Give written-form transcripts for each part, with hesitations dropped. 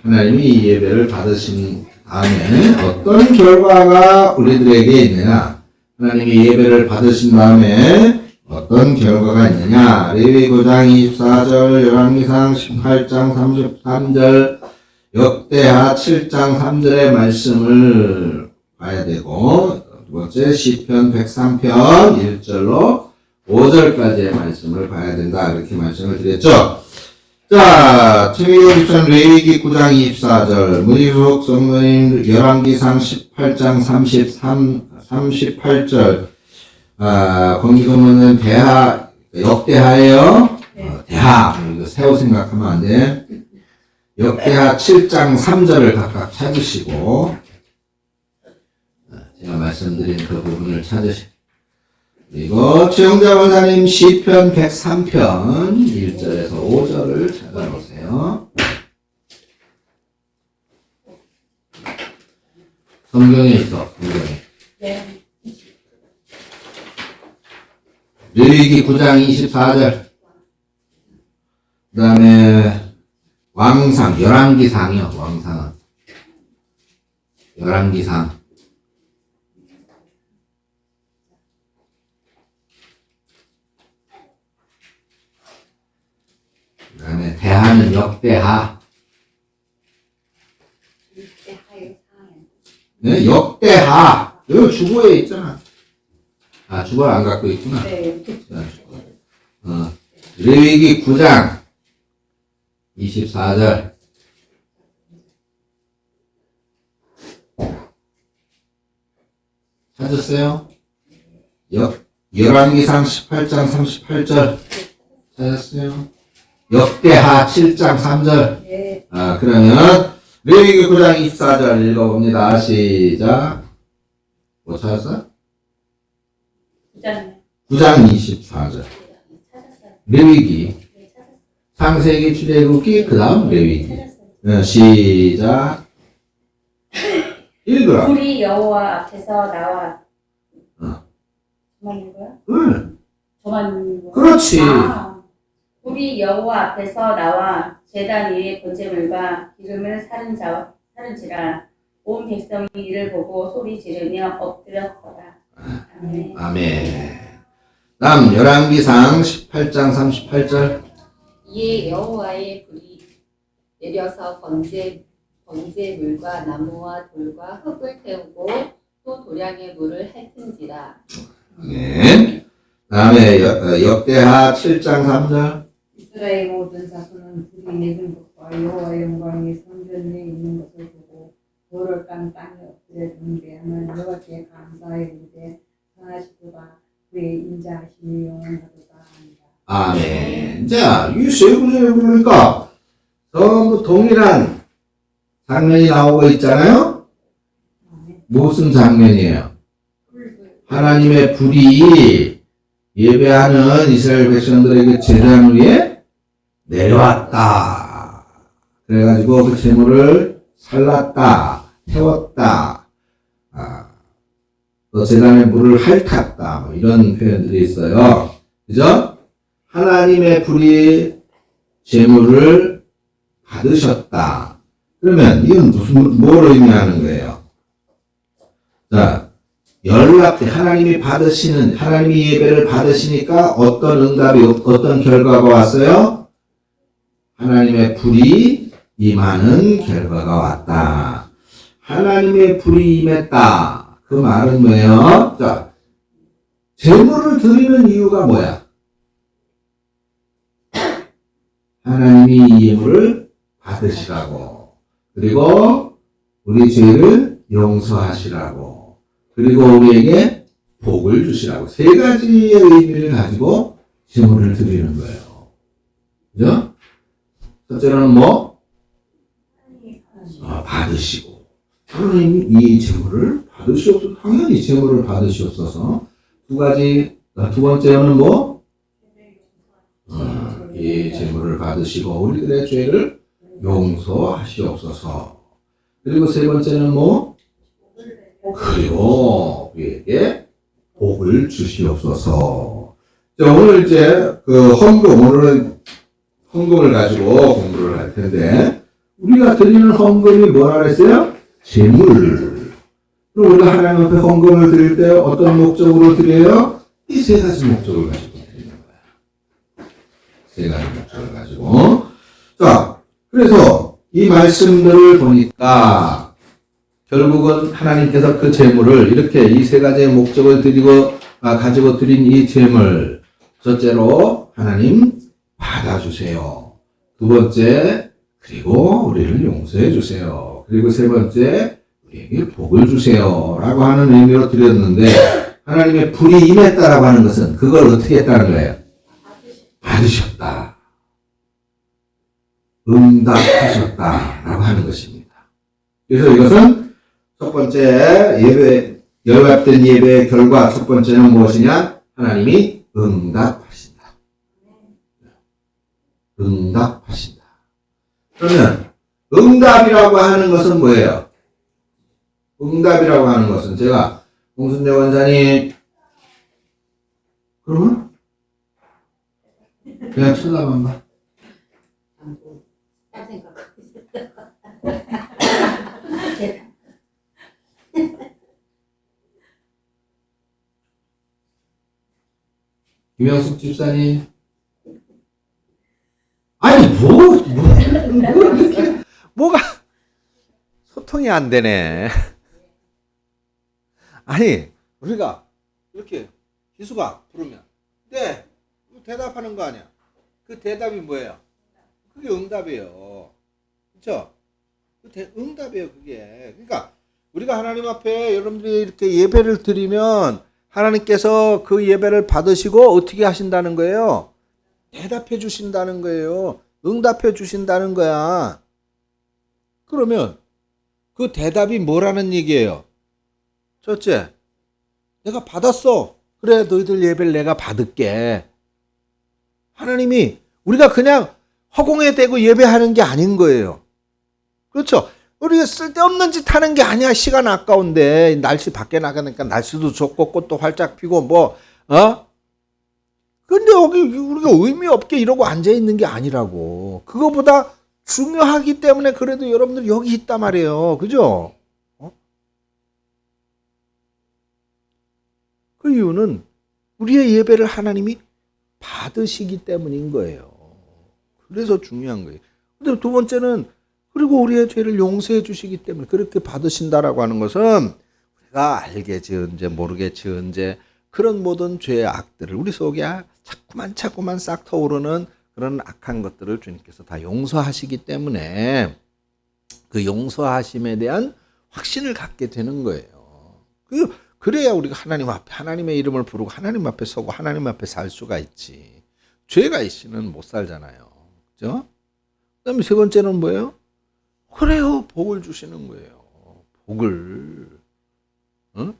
하나님이 이 예배를 받으신 다음에 어떤 결과가 우리들에게 있느냐? 하나님이 예배를 받으신 다음에 어떤 결과가 있느냐? 레위기 9장 24절, 열왕기상 18장 33절, 역대하 7장 3절의 말씀을 봐야 되고, 두 번째 시편 103편 1절로 5절까지의 말씀을 봐야 된다. 이렇게 말씀을 드렸죠. 자, 창세기 20장 레위기 9장 24절, 문희숙 성도님 열왕기상 18장 38절, 권기도문은 대하, 역대하예요. 대하, 이거 새우 생각하면 안 돼. 역대하 7장 3절을 각각 찾으시고, 제가 말씀드린 그 부분을 찾으시고, 그리고 최영자 원사님 시편 103편 1절에서 5절을 찾아보세요. 성경에 있어, 성경에. 네. 레위기 9장 24절. 그 다음에 왕상, 열왕기상이요, 왕상은. 열왕기상. 그 다음에 대하는 역대하. 네, 역대하. 여기 주보에 있잖아. 아, 주보를 안 갖고 있구나. 네. 레위기 9장 24절. 찾았어요? 열왕기상 18장 38절. 찾았어요? 역대하 7장 3절. 네. 그러면 레위기 9장 24절 읽어봅니다. 시작. 뭐 찾았어? 9장 24절. 레위기. 창세기, 출애굽기, 그 다음 레위기. 시작. 읽으라. 불이 여호와 앞에서 나와. 저만 읽어요? 응. 저만 읽는 거예요? 그렇지. 불이 여호와 앞에서 나와 제단 위에 번제물과 기름을 사른지라 온 백성이 이를 보고 소리 지르며 엎드렸더라. 아멘. 아멘. 다음 열왕기상 18장 38절. 이에 여호와의 불이 내려서 번제물과 나무와 돌과 흙을 태우고 또 도량의 물을 핥은지라. 아멘. 다음에 역대하 7장 3절. 이스라엘 모든 자손은 불이 내린 것과 여호와의 영광이 성전에 있는 것을 보고 돌을 깐 땅에 엎드려 경배하면 여호와께 감사하여 이르되 선하시도다 그의 인자하심이 영원하도다 합니다. 아멘. 자, 이 세 구절을 보니까 전부 동일한 장면이 나오고 있잖아요. 무슨 장면이에요? 하나님의 불이 예배하는 이스라엘 백성들에게 제단 위에 내려왔다. 그래가지고 그 제물을 살랐다, 태웠다, 또 제단의 물을 핥았다, 뭐 이런 표현들이 있어요. 그죠? 하나님의 불이 제물을 받으셨다. 그러면 이건 뭘 의미하는 거예요? 자, 하나님이 예배를 받으시니까 어떤 응답이, 어떤 결과가 왔어요? 하나님의 불이 임하는 결과가 왔다. 하나님의 불이 임했다. 그 말은 뭐예요? 자, 제물을 드리는 이유가 뭐야? 하나님이 이 예물을 받으시라고. 그리고 우리 죄를 용서하시라고. 그리고 우리에게 복을 주시라고. 세 가지의 의미를 가지고 제물을 드리는 거예요. 그죠? 첫째로는 뭐? 받으시고. 하나님이 이 제물을 받으시옵소서. 당연히 제물을 받으시옵소서. 두 번째로는 뭐? 이 제물을 받으시고 우리들의 죄를 용서하시옵소서. 그리고 세 번째는 뭐? 그리고 우리에게 복을 주시옵소서. 자, 오늘 이제 오늘은 헌금을 가지고 공부를 할 텐데, 우리가 드리는 헌금이 뭐라 그랬어요? 재물. 그럼 우리가 하나님 앞에 헌금을 드릴 때 어떤 목적으로 드려요? 이 세 가지 목적을 가지고 드리는 거야. 세 가지 목적을 가지고. 자, 그래서 이 말씀들을 보니까 결국은 하나님께서 그 재물을 이렇게 이 세 가지의 목적을 가지고 드린 이 재물, 첫째로 하나님 받아주세요. 두 번째, 그리고 우리를 용서해 주세요. 그리고 세 번째, 우리에게 복을 주세요. 라고 하는 의미로 드렸는데, 하나님의 불이 임했다라고 하는 것은 그걸 어떻게 했다는 거예요? 받으셨다. 응답하셨다라고 하는 것입니다. 그래서 이것은 첫 번째 열받된 예배의 결과 첫 번째는 무엇이냐? 하나님이 응답하신다. 응답하신다. 그러면 응답이라고 하는 것은 뭐예요? 응답이라고 하는 것은 제가 홍순재 원사님 그러면 그냥 쳐다만 봐. 딴 생각하고 있었다. 김영숙 집사님. 아니, 이렇게, 뭐가, 소통이 안 되네. 아니, 우리가, 이렇게, 기수가 부르면, 네, 대답하는 거 아니야. 그 대답이 뭐예요? 그게 응답이에요. 그쵸? 응답이에요, 그게. 그러니까, 우리가 하나님 앞에 여러분들이 이렇게 예배를 드리면, 하나님께서 그 예배를 받으시고 어떻게 하신다는 거예요? 대답해 주신다는 거예요. 응답해 주신다는 거야. 그러면 그 대답이 뭐라는 얘기예요? 첫째, 내가 받았어. 그래, 너희들 예배를 내가 받을게. 하나님이 우리가 그냥 허공에 대고 예배하는 게 아닌 거예요. 그렇죠? 우리가 쓸데없는 짓 하는 게 아니야. 시간 아까운데 날씨 밖에 나가니까 날씨도 좋고 꽃도 활짝 피고 근데 여기 우리가 의미 없게 이러고 앉아 있는 게 아니라고. 그거보다 중요하기 때문에 그래도 여러분들 여기 있단 말이에요. 그죠? 그 이유는 우리의 예배를 하나님이 받으시기 때문인 거예요. 그래서 중요한 거예요. 근데 두 번째는 그리고 우리의 죄를 용서해 주시기 때문에 그렇게 받으신다라고 하는 것은 우리가 알게 지은 죄 모르게 지은 죄 그런 모든 죄의 악들을 우리 속에 자꾸만 싹 터오르는 그런 악한 것들을 주님께서 다 용서하시기 때문에 그 용서하심에 대한 확신을 갖게 되는 거예요. 그래야 우리가 하나님 앞에 하나님의 이름을 부르고 하나님 앞에 서고 하나님 앞에 살 수가 있지. 죄가 있으면 못 살잖아요. 그죠? 그다음에 세 번째는 뭐예요? 그래요. 복을 주시는 거예요. 복을. 응?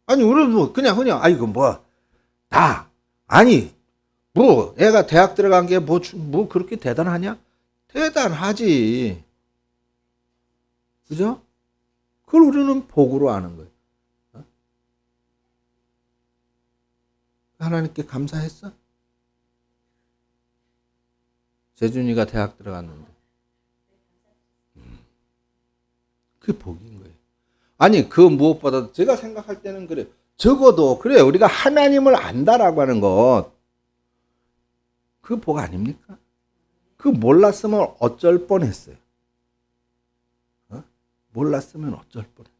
아니, 우리는 뭐, 그냥, 아이고, 애가 대학 들어간 게 그렇게 대단하냐? 대단하지. 그죠? 그걸 우리는 복으로 아는 거예요. 어? 하나님께 감사했어? 재준이가 대학 들어갔는데. 그게 복인 거예요. 아니, 그 무엇보다 제가 생각할 때는 그래요. 적어도, 그래요. 우리가 하나님을 안다라고 하는 것, 그 복 아닙니까? 그 몰랐으면 어쩔 뻔했어요. 몰랐으면 어쩔 뻔했어요.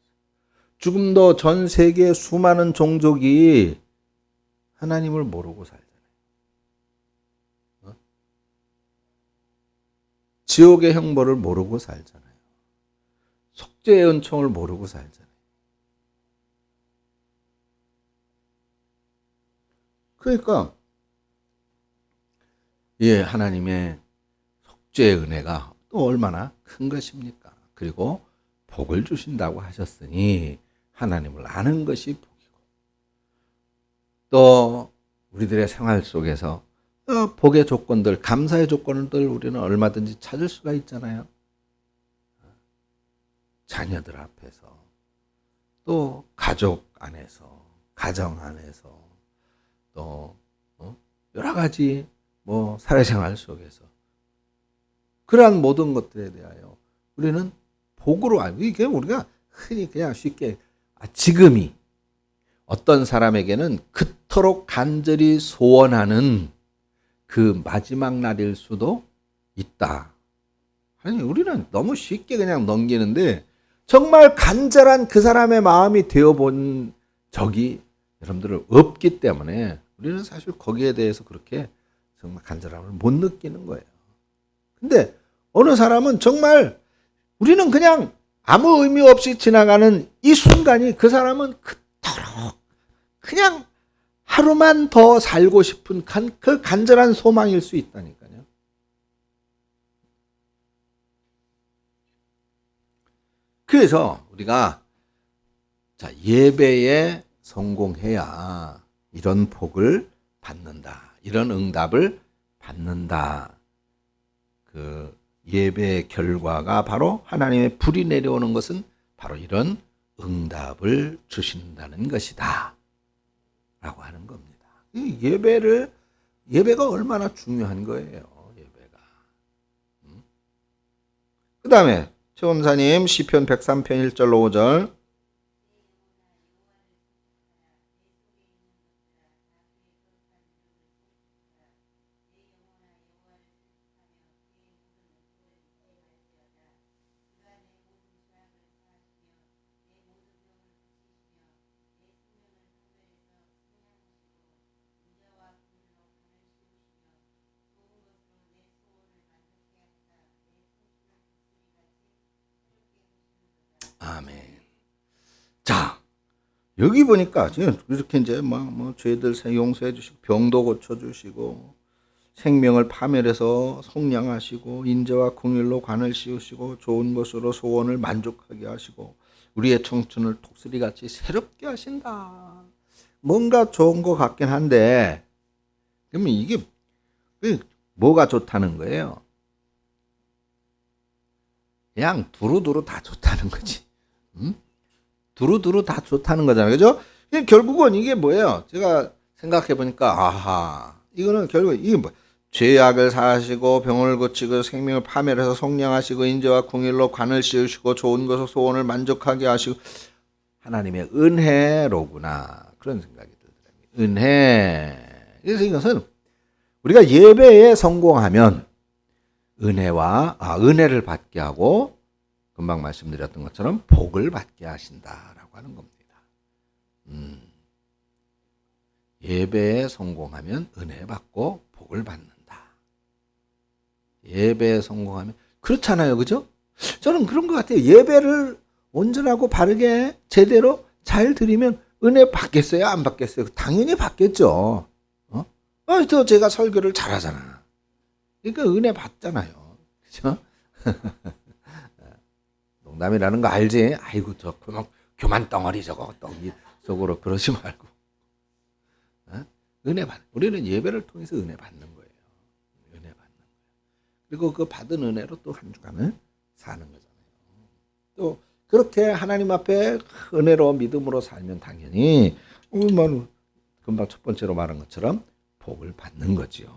지금도 전 세계 수많은 종족이 하나님을 모르고 살잖아요. 지옥의 형벌을 모르고 살잖아요. 속죄의 은총을 모르고 살잖아요. 그러니까 하나님의 속죄의 은혜가 또 얼마나 큰 것입니까? 그리고 복을 주신다고 하셨으니 하나님을 아는 것이 복이고 또 우리들의 생활 속에서 복의 조건들, 감사의 조건들 우리는 얼마든지 찾을 수가 있잖아요. 자녀들 앞에서 또 가족 안에서 가정 안에서 또 여러 가지 뭐 사회생활 속에서 그러한 모든 것들에 대하여 우리는 복으로 알고 이게 우리가 흔히 그냥 쉽게 지금이 어떤 사람에게는 그토록 간절히 소원하는 그 마지막 날일 수도 있다. 아니 우리는 너무 쉽게 그냥 넘기는데 정말 간절한 그 사람의 마음이 되어본 적이 여러분들 없기 때문에 우리는 사실 거기에 대해서 그렇게 정말 간절함을 못 느끼는 거예요. 근데 어느 사람은 정말 우리는 그냥 아무 의미 없이 지나가는 이 순간이 그 사람은 그토록 그냥 하루만 더 살고 싶은 그 간절한 소망일 수 있다니까요. 그래서 우리가 자, 예배에 성공해야 이런 복을 받는다. 이런 응답을 받는다. 그 예배의 결과가 바로 하나님의 불이 내려오는 것은 바로 이런 응답을 주신다는 것이다. 라고 하는 겁니다. 이 예배가 얼마나 중요한 거예요. 예배가. 그 다음에 최원사님 시편 103편 1절로 5절 아멘. 자, 여기 보니까 지금 이렇게 이제 뭐 죄들 용서해 주시고 병도 고쳐 주시고 생명을 파멸해서 속량하시고 인자와 긍휼로 관을 씌우시고 좋은 것으로 소원을 만족하게 하시고 우리의 청춘을 독수리같이 새롭게 하신다. 뭔가 좋은 것 같긴 한데 그러면 이게 뭐가 좋다는 거예요? 그냥 두루두루 다 좋다는 거지. 두루두루 다 좋다는 거잖아요. 그죠? 결국은 이게 뭐예요? 제가 생각해 보니까, 아하, 이거는 결국, 이게 뭐, 죄악을 사하시고, 병을 고치고, 생명을 파멸해서 속량하시고, 인자와 긍휼로 관을 씌우시고, 좋은 것으로 소원을 만족하게 하시고, 하나님의 은혜로구나. 그런 생각이 들더라고요. 은혜. 그래서 이것은 우리가 예배에 성공하면, 은혜를 받게 하고, 금방 말씀드렸던 것처럼 복을 받게 하신다라고 하는 겁니다. 예배에 성공하면 은혜 받고 복을 받는다. 예배에 성공하면 그렇잖아요, 그죠? 저는 그런 것 같아요. 예배를 온전하고 바르게 제대로 잘 드리면 은혜 받겠어요, 안 받겠어요? 당연히 받겠죠. 또 제가 설교를 잘하잖아. 그러니까 은혜 받잖아요, 그죠? 농담이라는 거 알지? 아이고 저 교만 덩어리 저거 떡이 속으로 그러지 말고 은혜 받. 우리는 예배를 통해서 은혜 받는 거예요. 은혜 받는 거예요. 그리고 그 받은 은혜로 또 한 주간을 사는 거잖아요. 또 그렇게 하나님 앞에 은혜로 믿음으로 살면 당연히 뭐 금방 첫 번째로 말한 것처럼 복을 받는 거지요.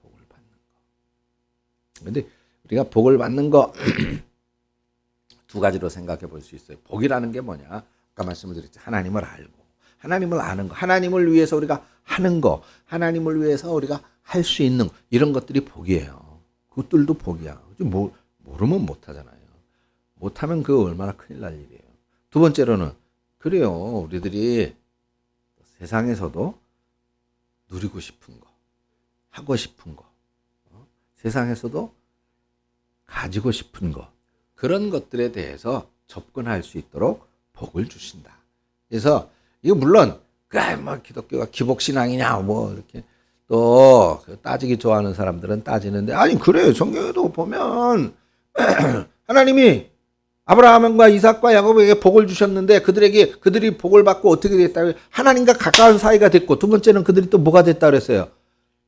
복을 받는 거. 근데 우리가 복을 받는 거 두 가지로 생각해 볼 수 있어요. 복이라는 게 뭐냐? 아까 말씀을 드렸죠. 하나님을 알고, 하나님을 아는 거, 하나님을 위해서 우리가 하는 거, 하나님을 위해서 우리가 할 수 있는 거, 이런 것들이 복이에요. 그것들도 복이야. 모르면 못하잖아요. 못하면 그거 얼마나 큰일 날 일이에요. 두 번째로는 그래요. 우리들이 세상에서도 누리고 싶은 거, 하고 싶은 거, 세상에서도 가지고 싶은 거, 그런 것들에 대해서 접근할 수 있도록 복을 주신다. 그래서 이거 물론 뭐 기독교가 기복신앙이냐 뭐 이렇게 또 따지기 좋아하는 사람들은 따지는데 아니 그래요. 성경에도 보면 하나님이 아브라함과 이삭과 야곱에게 복을 주셨는데 그들이 복을 받고 어떻게 됐다? 하나님과 가까운 사이가 됐고 두 번째는 그들이 또 뭐가 됐다 그랬어요?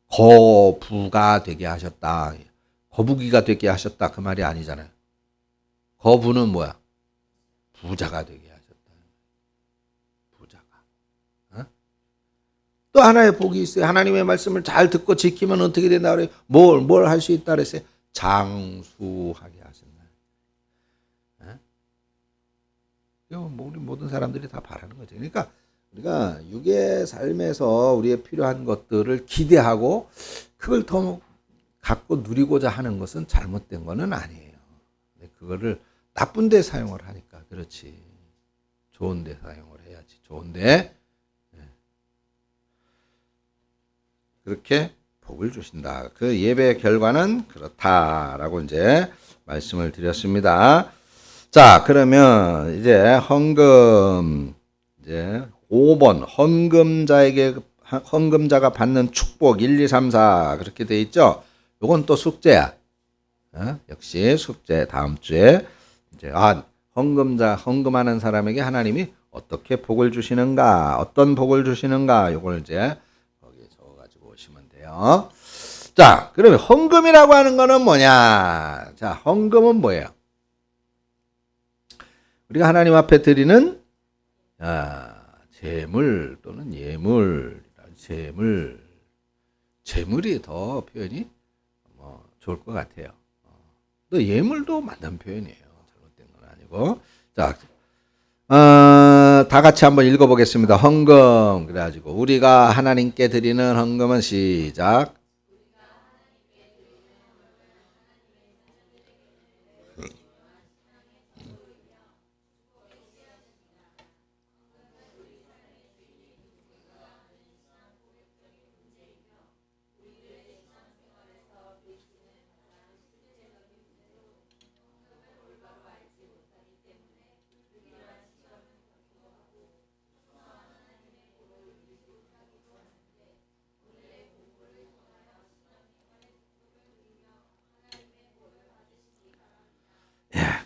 거부가 되게 하셨다. 거북이가 되게 하셨다. 그 말이 아니잖아요. 거부는 뭐야? 부자가 되게 하셨다. 부자가. 또 하나의 복이 있어요. 하나님의 말씀을 잘 듣고 지키면 어떻게 된다 그래요? 뭘 할 수 있다 그랬어요? 장수하게 하신다. 우리 모든 사람들이 다 바라는 거죠. 그러니까 우리가 육의 삶에서 우리의 필요한 것들을 기대하고 그걸 더 갖고 누리고자 하는 것은 잘못된 거는 아니에요. 그거를 나쁜 데 사용을 하니까 그렇지. 좋은 데 사용을 해야지. 좋은데 그렇게 복을 주신다. 그 예배의 결과는 그렇다라고 이제 말씀을 드렸습니다. 자, 그러면 이제 헌금 이제 5번 헌금자가 받는 축복 1, 2, 3, 4 그렇게 돼 있죠. 요건 또 숙제야. 역시 숙제 다음 주에 이제 헌금하는 사람에게 하나님이 어떻게 복을 주시는가, 어떤 복을 주시는가 요걸 이제 거기에 적어 가지고 오시면 돼요. 자, 그러면 헌금이라고 하는 거는 뭐냐? 자, 헌금은 뭐예요? 우리가 하나님 앞에 드리는 재물 또는 예물, 재물이 더 표현이 좋을 것 같아요. 또 예물도 맞는 표현이에요. 잘못된 건 아니고. 자, 다 같이 한번 읽어보겠습니다. 헌금. 그래가지고 우리가 하나님께 드리는 헌금은 시작.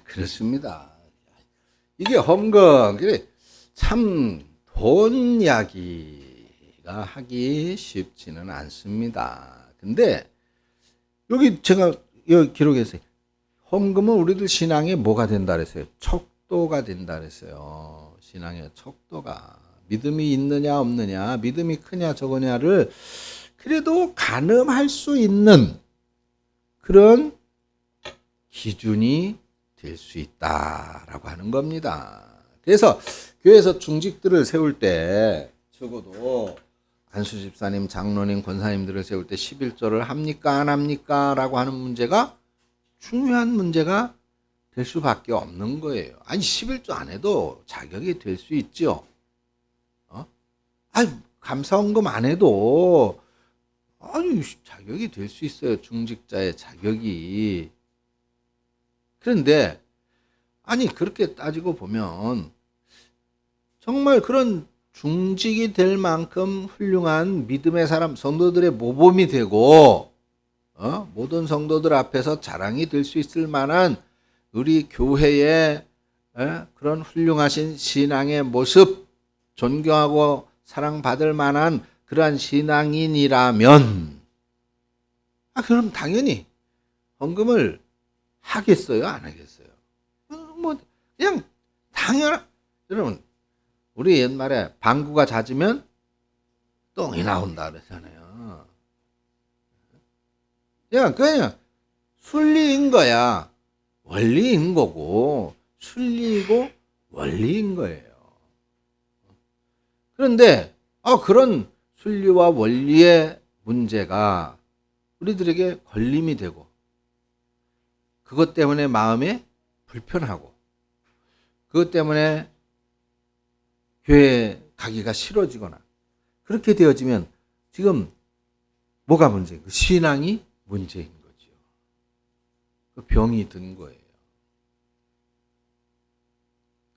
그렇습니다. 이게 헌금, 참 돈 이야기가 하기 쉽지는 않습니다. 근데 여기 제가 여기 기록했어요. 헌금은 우리들 신앙에 뭐가 된다 그랬어요? 척도가 된다 그랬어요. 신앙의 척도가. 믿음이 있느냐 없느냐, 믿음이 크냐 적으냐를 그래도 가늠할 수 있는 그런 기준이 될 수 있다라고 하는 겁니다. 그래서 교회에서 중직들을 세울 때 적어도 안수 집사님, 장로님, 권사님들을 세울 때 11조를 합니까 안 합니까? 라고 하는 문제가 중요한 문제가 될 수밖에 없는 거예요. 아니 11조 안 해도 자격이 될 수 있죠. 아니 감사헌금 안 해도 아니 자격이 될 수 있어요. 중직자의 자격이. 그런데 아니 그렇게 따지고 보면 정말 그런 중직이 될 만큼 훌륭한 믿음의 사람 성도들의 모범이 되고 모든 성도들 앞에서 자랑이 될 수 있을 만한 우리 교회의 그런 훌륭하신 신앙의 모습 존경하고 사랑받을 만한 그러한 신앙인이라면 그럼 당연히 헌금을 하겠어요? 안 하겠어요? 뭐 그냥 여러분 우리 옛말에 방구가 잦으면 똥이 나온다 그랬잖아요. 그냥 순리인 거야. 원리인 거고 순리이고 원리인 거예요. 그런데 그런 순리와 원리의 문제가 우리들에게 걸림이 되고 그것 때문에 마음에 불편하고 그것 때문에 교회에 가기가 싫어지거나 그렇게 되어지면 지금 뭐가 문제예요? 신앙이 문제인 거죠. 그 병이 든 거예요.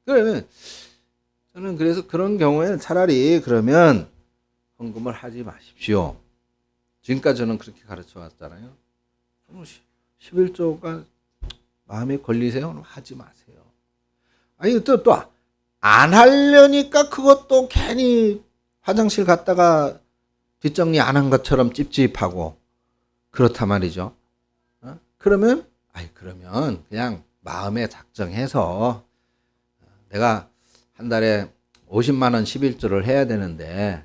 그러면 저는 그래서 그런 경우에는 차라리 그러면 헌금을 하지 마십시오. 지금까지 저는 그렇게 가르쳐 왔잖아요. 11조가 마음에 걸리세요? 하지 마세요. 아니 또 안 하려니까 그것도 괜히 화장실 갔다가 뒷정리 안 한 것처럼 찝찝하고 그렇단 말이죠. 그러면 그냥 마음에 작정해서 내가 한 달에 50만 원 11조를 해야 되는데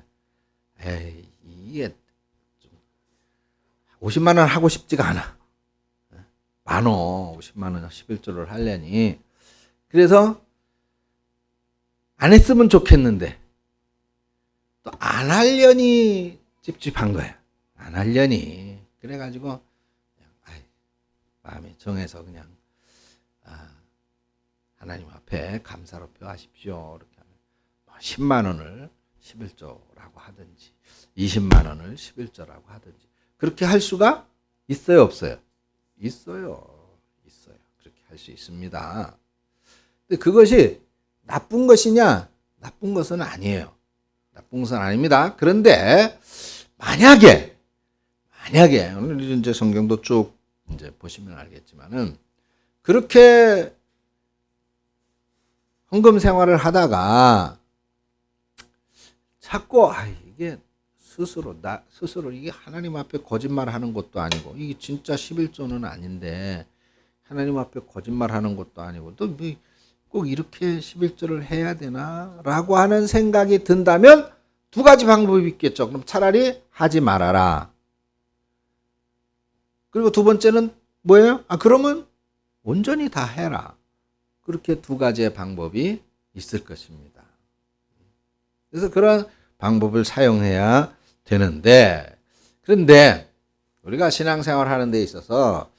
에이, 이게 50만 원 하고 싶지가 않아. 많어. 50만 원 11조를 하려니. 그래서 안 했으면 좋겠는데 또 안 하려니 찝찝한 거야. 안 하려니. 그래가지고 그냥 마음에 정해서 그냥 하나님 앞에 감사로 표하십시오. 이렇게 하면 10만 원을 11조라고 하든지 20만 원을 11조라고 하든지 그렇게 할 수가 있어요, 없어요? 있어요. 그렇게 할 수 있습니다. 근데 그것이 나쁜 것이냐? 나쁜 것은 아니에요. 나쁜 것은 아닙니다. 그런데 만약에 오늘 이제 성경도 쭉 이제 보시면 알겠지만은 그렇게 헌금 생활을 하다가 자꾸 이게 스스로 이게 하나님 앞에 거짓말하는 것도 아니고 이게 진짜 11조는 아닌데 하나님 앞에 거짓말하는 것도 아니고 또 꼭 이렇게 11조를 해야 되나라고 하는 생각이 든다면 두 가지 방법이 있겠죠. 그럼 차라리 하지 말아라. 그리고 두 번째는 뭐예요? 그러면 온전히 다 해라. 그렇게 두 가지의 방법이 있을 것입니다. 그래서 그런 방법을 사용해야 되는데, 그런데 우리가 신앙생활 하는 데 있어서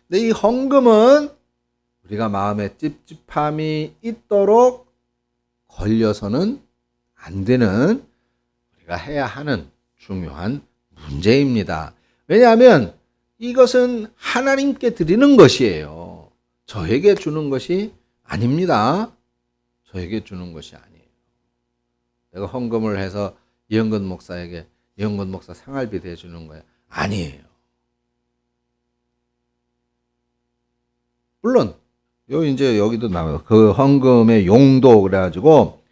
근데 이 헌금은 우리가 마음에 찝찝함이 있도록 걸려서는 안 되는 우리가 해야 하는 중요한 문제입니다. 왜냐하면 이것은 하나님께 드리는 것이에요. 저에게 주는 것이 아닙니다. 저에게 주는 것이 아니에요. 내가 헌금을 해서 이영건 목사에게 이영건 목사 생활비 대주는 거예요. 아니에요. 물론 이제 여기도 나와요. 그 헌금의 용도 그래가지고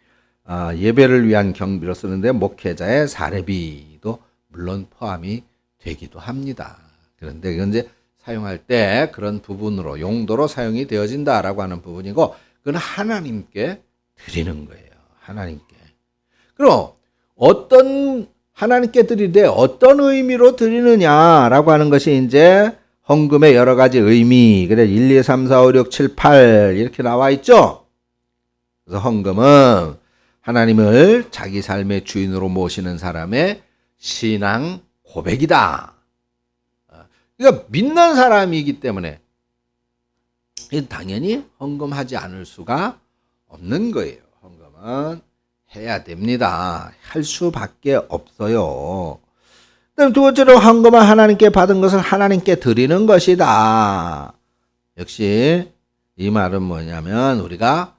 예배를 위한 경비로 쓰는데 목회자의 사례비도 물론 포함이 되기도 합니다. 그런데 이건 이제 사용할 때 그런 부분으로 용도로 사용이 되어진다라고 하는 부분이고 그건 하나님께 드리는 거예요. 하나님께. 그럼 하나님께 드리되 어떤 의미로 드리느냐라고 하는 것이 이제 헌금의 여러 가지 의미. 그래 1, 2, 3, 4, 5, 6, 7, 8 이렇게 나와 있죠. 그래서 헌금은 하나님을 자기 삶의 주인으로 모시는 사람의 신앙 고백이다. 그러니까 믿는 사람이기 때문에 당연히 헌금하지 않을 수가 없는 거예요. 헌금은 해야 됩니다. 할 수밖에 없어요. 그다음 두 번째로 헌금은 하나님께 받은 것을 하나님께 드리는 것이다. 역시 이 말은 뭐냐면 우리가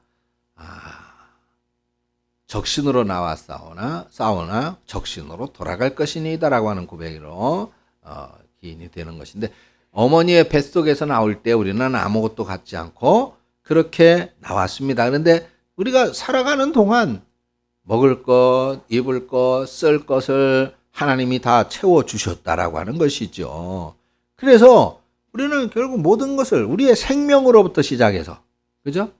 적신으로 나와 싸우나 적신으로 돌아갈 것이니다라고 하는 고백으로 기인이 되는 것인데 어머니의 뱃속에서 나올 때 우리는 아무것도 갖지 않고 그렇게 나왔습니다. 그런데 우리가 살아가는 동안 먹을 것, 입을 것, 쓸 것을 하나님이 다 채워주셨다라고 하는 것이죠. 그래서 우리는 결국 모든 것을 우리의 생명으로부터 시작해서, 그죠?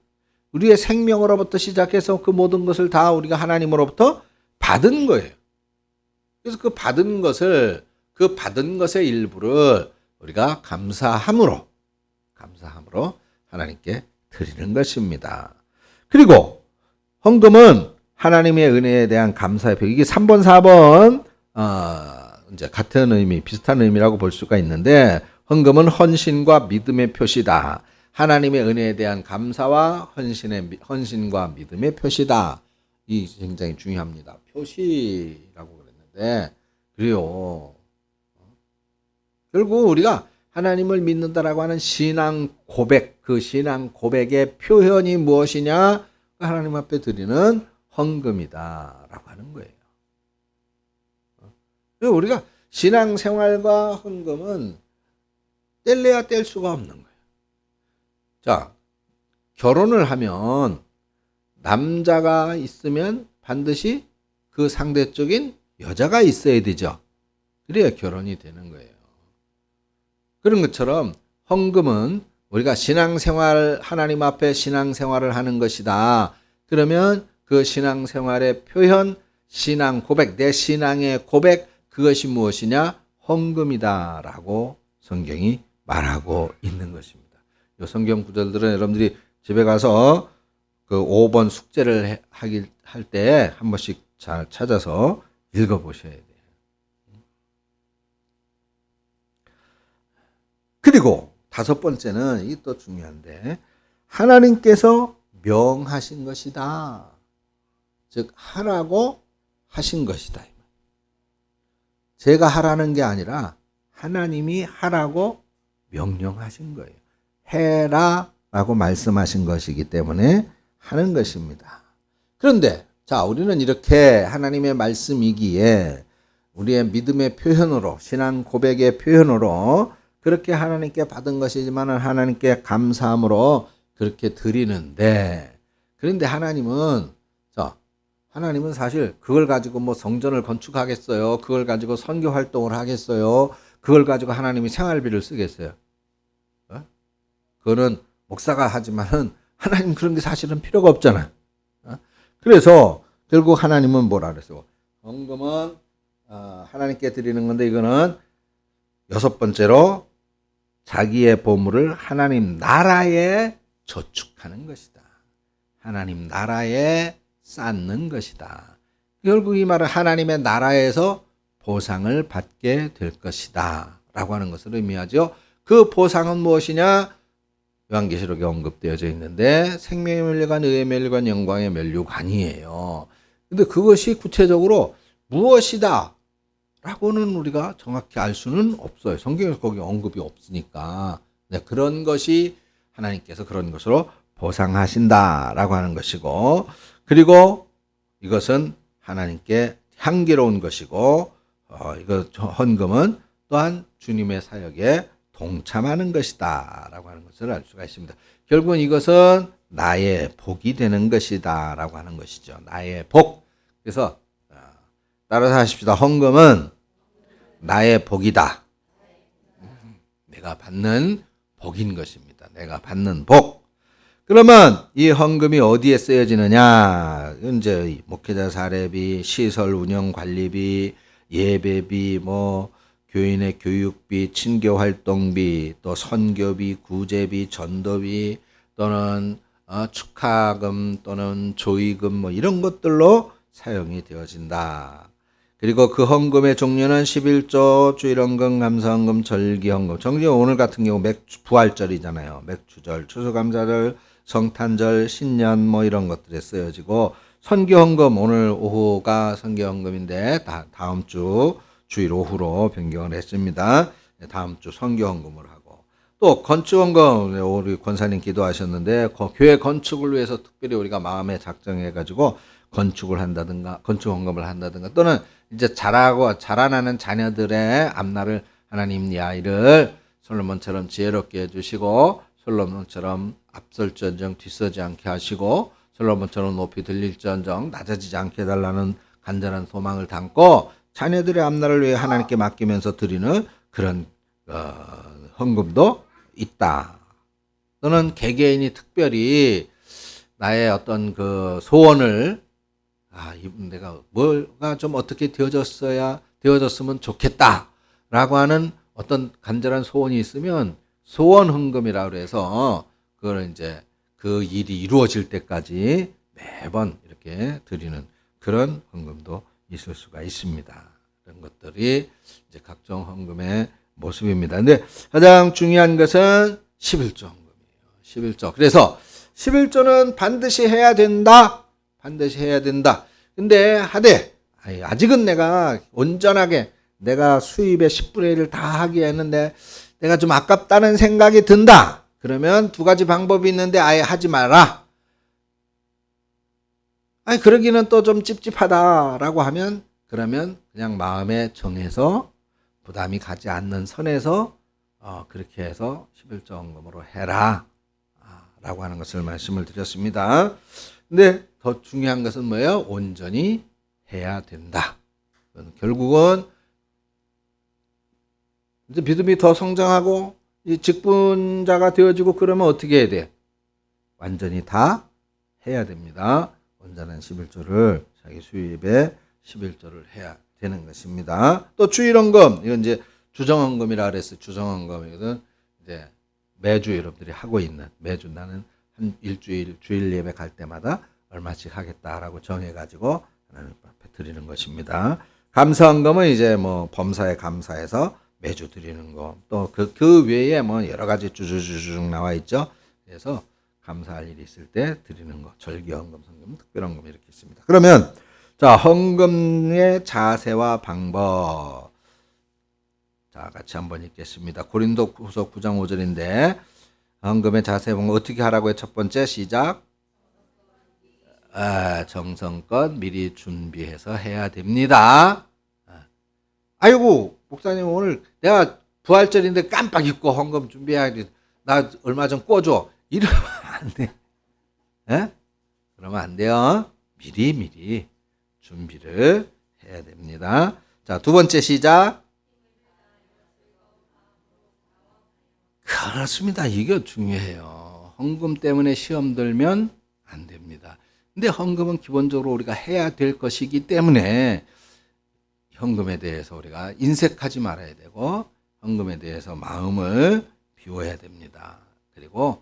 우리의 생명으로부터 시작해서 그 모든 것을 다 우리가 하나님으로부터 받은 거예요. 그래서 그 받은 것의 일부를 우리가 감사함으로 하나님께 드리는 것입니다. 그리고 헌금은 하나님의 은혜에 대한 감사의 표. 이게 3번, 4번 이제 같은 의미, 비슷한 의미라고 볼 수가 있는데 헌금은 헌신과 믿음의 표시다. 하나님의 은혜에 대한 감사와 헌신과 믿음의 표시다. 이 굉장히 중요합니다. 표시라고 그랬는데 그래요. 결국 우리가 하나님을 믿는다라고 하는 신앙 고백, 그 신앙 고백의 표현이 무엇이냐? 하나님 앞에 드리는 헌금이다라고 하는 거예요. 우리가 신앙생활과 헌금은 뗄래야 뗄 수가 없는 거예요. 자, 결혼을 하면 남자가 있으면 반드시 그 상대적인 여자가 있어야 되죠. 그래야 결혼이 되는 거예요. 그런 것처럼 헌금은 우리가 신앙생활, 하나님 앞에 신앙생활을 하는 것이다. 그러면 그 신앙생활의 표현, 신앙 고백, 내 신앙의 고백, 그것이 무엇이냐? 헌금이다라고 성경이 말하고 있는 것입니다. 이 성경 구절들은 여러분들이 집에 가서 그 5번 숙제를 할 때 한 번씩 잘 찾아서 읽어보셔야 돼요. 그리고 5번째는 이게 또 중요한데, 하나님께서 명하신 것이다. 즉 하라고 하신 것이다. 제가 하라는 게 아니라 하나님이 하라고 명령하신 거예요. 해라 라고 말씀하신 것이기 때문에 하는 것입니다. 그런데 자, 우리는 이렇게 하나님의 말씀이기에 우리의 믿음의 표현으로, 신앙 고백의 표현으로 그렇게 하나님께 받은 것이지만 하나님께 감사함으로 그렇게 드리는데, 그런데 하나님은 사실 그걸 가지고 뭐 성전을 건축하겠어요? 그걸 가지고 선교 활동을 하겠어요? 그걸 가지고 하나님이 생활비를 쓰겠어요? 그거는 목사가 하지만은 하나님 그런 게 사실은 필요가 없잖아요. 그래서 결국 하나님은 뭐라 그랬어요? 헌금은 하나님께 드리는 건데, 이거는 6번째로 자기의 보물을 하나님 나라에 저축하는 것이다. 하나님 나라에 쌓는 것이다. 결국 이 말은 하나님의 나라에서 보상을 받게 될 것이다 라고 하는 것을 의미하죠. 그 보상은 무엇이냐? 요한계시록에 언급되어져 있는데 생명의 면류관, 의의 면류관, 영광의 면류관이에요. 근데 그것이 구체적으로 무엇이다 라고는 우리가 정확히 알 수는 없어요. 성경에서 거기 언급이 없으니까. 네, 그런 것이 하나님께서 그런 것으로 보상하신다라고 하는 것이고, 그리고 이것은 하나님께 향기로운 것이고, 이거 헌금은 또한 주님의 사역에 동참하는 것이다라고 하는 것을 알 수가 있습니다. 결국은 이것은 나의 복이 되는 것이다라고 하는 것이죠. 나의 복. 그래서 따라서 하십시다. 헌금은 나의 복이다. 내가 받는 복인 것입니다. 내가 받는 복. 그러면 이 헌금이 어디에 쓰여지느냐? 이제 목회자 사례비, 시설 운영 관리비, 예배비, 교인의 교육비, 친교 활동비, 또 선교비, 구제비, 전도비, 또는 축하금 또는 조의금 이런 것들로 사용이 되어진다. 그리고 그 헌금의 종류는 11조, 주일헌금, 감사헌금, 절기헌금. 정기 오늘 같은 경우 부활절이잖아요. 맥주절, 추수감사절, 성탄절, 신년 이런 것들에 쓰여지고, 선교헌금, 오늘 오후가 선교헌금인데 다음 주 주일 오후로 변경을 했습니다. 다음 주 선교헌금을 하고, 또 건축헌금, 우리 권사님 기도하셨는데 교회 건축을 위해서 특별히 우리가 마음에 작정해가지고 건축을 한다든가 건축헌금을 한다든가, 또는 이제 자라나는 자녀들의 앞날을 하나님 이 아이를 솔로몬처럼 지혜롭게 해주시고, 솔로몬처럼 앞설전정 뒤서지 않게 하시고, 솔로몬처럼 높이 들릴전정 낮아지지 않게 해달라는 간절한 소망을 담고 자녀들의 앞날을 위해 하나님께 맡기면서 드리는 그런 헌금도 있다. 또는 개개인이 특별히 나의 어떤 그 소원을 내가 뭐가 좀 어떻게 되어졌으면 좋겠다라고 하는 어떤 간절한 소원이 있으면 소원 헌금이라고 해서 그걸 이제 그 일이 이루어질 때까지 매번 이렇게 드리는 그런 헌금도 있을 수가 있습니다. 그런 것들이 이제 각종 헌금의 모습입니다. 근데 가장 중요한 것은 11조 헌금이에요. 11조. 그래서 11조는 반드시 해야 된다. 반드시 해야 된다. 근데 아직은 내가 온전하게 내가 수입의 10분의 1을 다 하기에는 내가 좀 아깝다는 생각이 든다. 그러면 두 가지 방법이 있는데 아예 하지 마라. 그러기는 또 좀 찝찝하다라고 하면, 그러면 그냥 마음에 정해서 부담이 가지 않는 선에서 그렇게 해서 11조 헌금으로 해라 라고 하는 것을 말씀을 드렸습니다. 근데 더 중요한 것은 뭐예요? 온전히 해야 된다. 결국은 이제 믿음이 더 성장하고 이 직분자가 되어지고 그러면 어떻게 해야 돼? 완전히 다 해야 됩니다. 온전한 11조를 자기 수입의 11조를 해야 되는 것입니다. 또 주일헌금, 이건 이제 주정헌금이라 그랬어요. 주정헌금이거든. 이제 매주 여러분들이 하고 있는, 매주 나는 한 일주일 주일 예배 갈 때마다 얼마씩 하겠다라고 정해가지고 하나님 앞에 드리는 것입니다. 감사헌금은 이제 뭐 범사에 감사해서 매주 드리는 거. 또 그 외에 뭐 여러 가지 주주주쭉 나와 있죠. 그래서 감사할 일이 있을 때 드리는 거. 절기헌금, 성금, 특별헌금 이렇게 있습니다. 그러면 자, 헌금의 자세와 방법. 자, 같이 한번 읽겠습니다. 고린도후서 9장 5절인데 헌금의 자세 방법 어떻게 하라고요? 첫 번째 시작. 정성껏 미리 준비해서 해야 됩니다. 아이고 목사님 오늘 내가 부활절인데 깜빡 잊고 헌금 준비해야지. 나 얼마 전 꿔줘. 이러면 안 돼. 에? 그러면 안 돼요. 미리 준비를 해야 됩니다. 자, 두 번째 시작. 그렇습니다. 이게 중요해요. 헌금 때문에 시험 들면 안 됩니다. 근데 헌금은 기본적으로 우리가 해야 될 것이기 때문에 헌금에 대해서 우리가 인색하지 말아야 되고 헌금에 대해서 마음을 비워야 됩니다. 그리고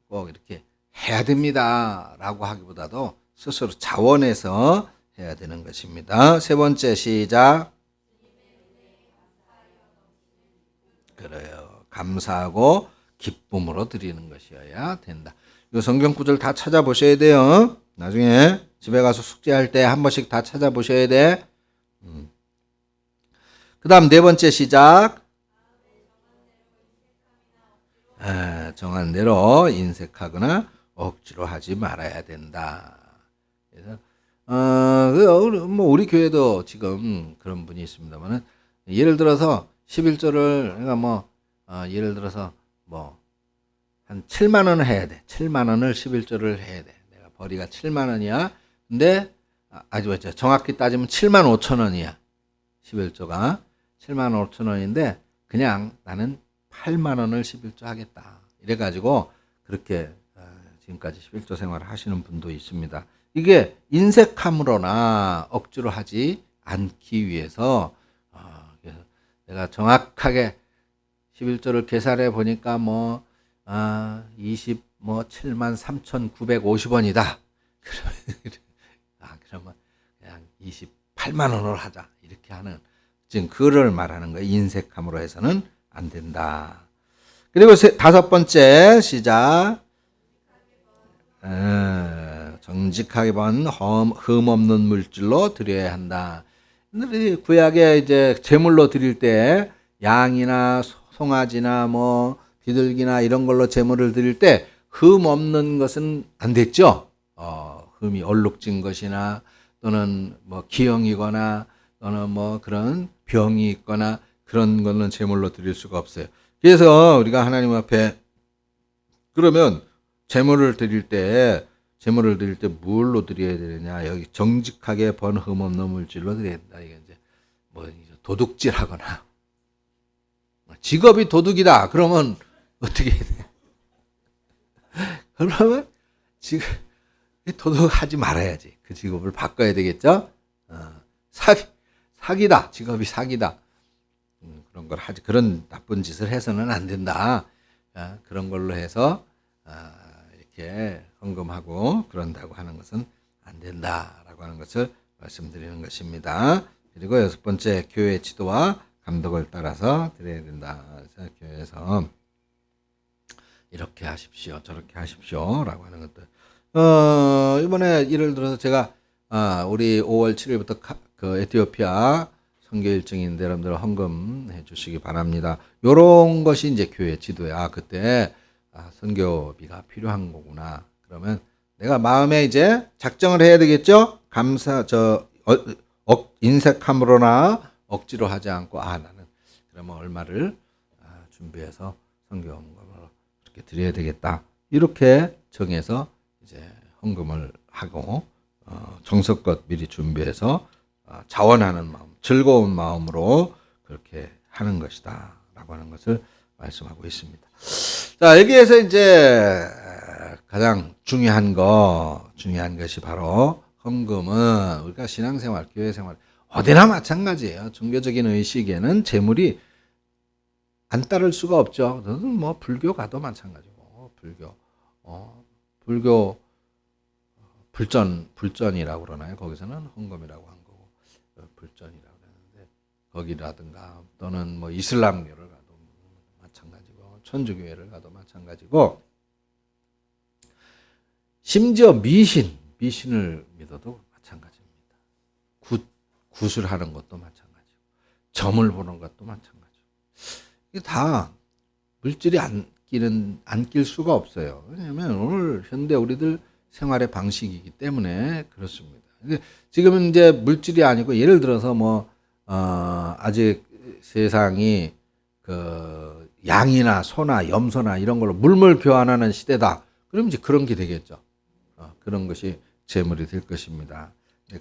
꼭 이렇게 해야 됩니다 라고 하기보다도 스스로 자원해서 해야 되는 것입니다. 세 번째 시작. 그래요. 감사하고 기쁨으로 드리는 것이어야 된다. 이 성경 구절 다 찾아보셔야 돼요. 나중에 집에 가서 숙제할 때 한 번씩 다 찾아보셔야 돼. 그 다음 네 번째 시작. 정한 대로 인색하거나 억지로 하지 말아야 된다. 그래서 뭐 우리 교회도 지금 그런 분이 있습니다만은 예를 들어서 11조를 그러니까 뭐 예를 들어서 뭐 한 7만 원을 해야 돼. 7만 원을 11조를 해야 돼. 내가 벌이가 7만 원이야. 근데 아주 정확히 따지면 7만 5천 원이야. 11조가 7만 5천 원인데 그냥 나는 8만 원을 11조 하겠다. 이래가지고 그렇게 지금까지 11조 생활을 하시는 분도 있습니다. 이게 인색함으로나 억지로 하지 않기 위해서 그래서 내가 정확하게 11조를 계산해 보니까 뭐 7만 3,950원이다. 그러면 그냥 28만 원으로 하자. 이렇게 하는 지금 그를 말하는 거예요. 인색함으로 해서는 안 된다. 그리고 다섯 번째 시작. 정직하게 번 흠 없는 물질로 드려야 한다. 구약에 이제 제물로 드릴 때 양이나 송아지나 뭐 비둘기나 이런 걸로 제물을 드릴 때 흠 없는 것은 안 됐죠. 흠이 얼룩진 것이나 또는 뭐 기형이거나 또는 뭐 그런 병이 있거나 그런 거는 제물로 드릴 수가 없어요. 그래서 우리가 하나님 앞에 그러면 제물을 드릴 때 뭘로 드려야 되느냐? 여기 정직하게 번 흠 없는 물질로 드려야 된다. 이게 이제 뭐 도둑질하거나 직업이 도둑이다. 그러면 어떻게 해야 돼? 그러면 지금 도둑하지 말아야지. 그 직업을 바꿔야 되겠죠? 사기다. 직업이 사기다. 그런 걸 하지. 그런 나쁜 짓을 해서는 안 된다. 그런 걸로 해서 이렇게 헌금하고 그런다고 하는 것은 안 된다라고 하는 것을 말씀드리는 것입니다. 그리고 여섯 번째 교회 지도와 감독을 따라서 드려야 된다. 그래서 교회에서 이렇게 하십시오, 저렇게 하십시오라고 하는 것들. 이번에 예를 들어서 제가 우리 5월 7일부터 그 에티오피아 선교 일정인데 여러분들 헌금해 주시기 바랍니다. 요런 것이 이제 교회 지도에 그때 선교비가 필요한 거구나. 그러면 내가 마음에 이제 작정을 해야 되겠죠? 인색함으로나 억지로 하지 않고 나는 그러면 얼마를 준비해서 선교 헌금으로 이렇게 드려야 되겠다. 이렇게 정해서 이제 헌금을 하고 정성껏 미리 준비해서 자원하는 마음, 즐거운 마음으로 그렇게 하는 것이다 라고 하는 것을 말씀하고 있습니다. 자, 여기에서 이제 가장 중요한 것이 바로 헌금은 우리가 신앙생활, 교회생활 어디나 마찬가지예요. 종교적인 의식에는 재물이 안 따를 수가 없죠. 뭐 불교 가도 마찬가지고 불교 불전이라고 그러나요? 거기서는 헌금이라고 한 거고 불전이라고 그러는데 거기라든가 또는 뭐 이슬람교를 가도 마찬가지고 천주교회를 가도 마찬가지고 심지어 미신을 믿어도 마찬가지입니다. 굿을 하는 것도 마찬가지고 점을 보는 것도 마찬가지고 이게 다 물질이 안 낄 수가 없어요. 왜냐하면 오늘 현대 우리들 생활의 방식이기 때문에 그렇습니다. 지금은 이제 물질이 아니고 예를 들어서 뭐 아직 세상이 그 양이나 소나 염소나 이런 걸로 물물 교환하는 시대다. 그럼 이제 그런 게 되겠죠. 그런 것이 재물이 될 것입니다.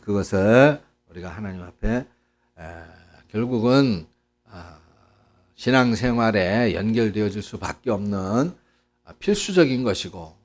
그것을 우리가 하나님 앞에 결국은 신앙생활에 연결되어질 수밖에 없는 필수적인 것이고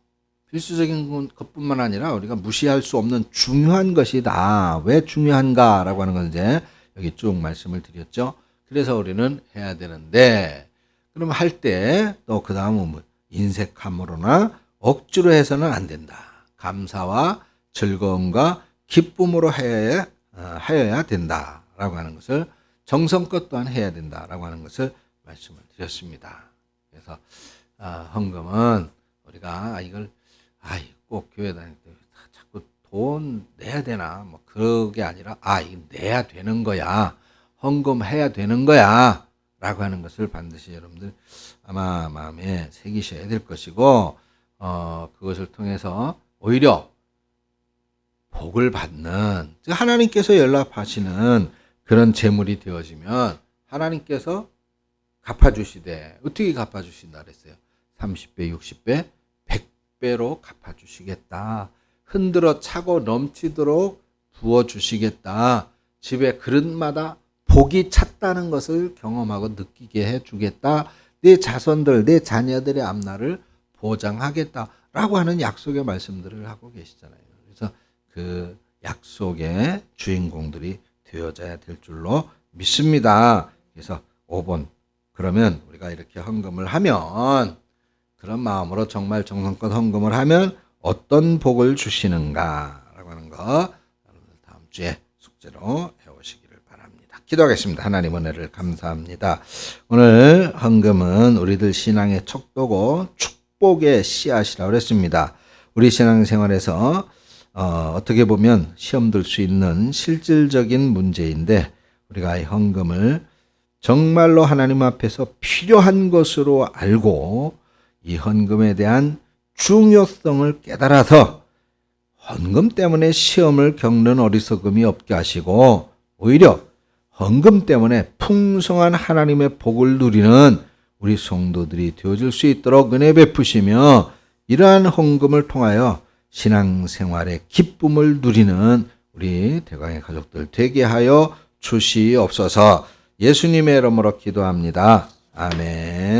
필수적인 것뿐만 아니라 우리가 무시할 수 없는 중요한 것이다. 왜 중요한가라고 하는 건 이제 여기 쭉 말씀을 드렸죠. 그래서 우리는 해야 되는데 그럼 할 때 또 그 다음은 뭐 인색함으로나 억지로 해서는 안 된다. 감사와 즐거움과 기쁨으로 하여야 된다라고 하는 것을 정성껏 또한 해야 된다라고 하는 것을 말씀을 드렸습니다. 그래서 헌금은 우리가 이걸 꼭 교회 다닐 때 자꾸 돈 내야 되나 뭐 그게 아니라 이거 내야 되는 거야. 헌금해야 되는 거야. 라고 하는 것을 반드시 여러분들 아마 마음에 새기셔야 될 것이고 그것을 통해서 오히려 복을 받는 하나님께서 연락하시는 그런 재물이 되어지면 하나님께서 갚아주시되 어떻게 갚아주신다 그랬어요? 30배, 60배, 100배로 갚아주시겠다. 흔들어 차고 넘치도록 부어주시겠다. 집에 그릇마다 복이 찼다는 것을 경험하고 느끼게 해주겠다. 내 자손들, 내 자녀들의 앞날을 보장하겠다라고 하는 약속의 말씀들을 하고 계시잖아요. 그래서 그 약속의 주인공들이 되어져야 될 줄로 믿습니다. 그래서 5번 그러면 우리가 이렇게 헌금을 하면 그런 마음으로 정말 정성껏 헌금을 하면 어떤 복을 주시는가라고 하는 거 다음 주에 숙제로 해오시기를 바랍니다. 기도하겠습니다. 하나님 은혜를 감사합니다. 오늘 헌금은 우리들 신앙의 척도고 축복의 씨앗이라고 그랬습니다. 우리 신앙생활에서 어떻게 보면 시험 들 수 있는 실질적인 문제인데 우리가 이 헌금을 정말로 하나님 앞에서 필요한 것으로 알고 이 헌금에 대한 중요성을 깨달아서 헌금 때문에 시험을 겪는 어리석음이 없게 하시고 오히려 헌금 때문에 풍성한 하나님의 복을 누리는 우리 성도들이 되어질 수 있도록 은혜 베푸시며 이러한 헌금을 통하여 신앙생활의 기쁨을 누리는 우리 대광의 가족들 되게 하여 주시옵소서. 예수님의 이름으로 기도합니다. 아멘.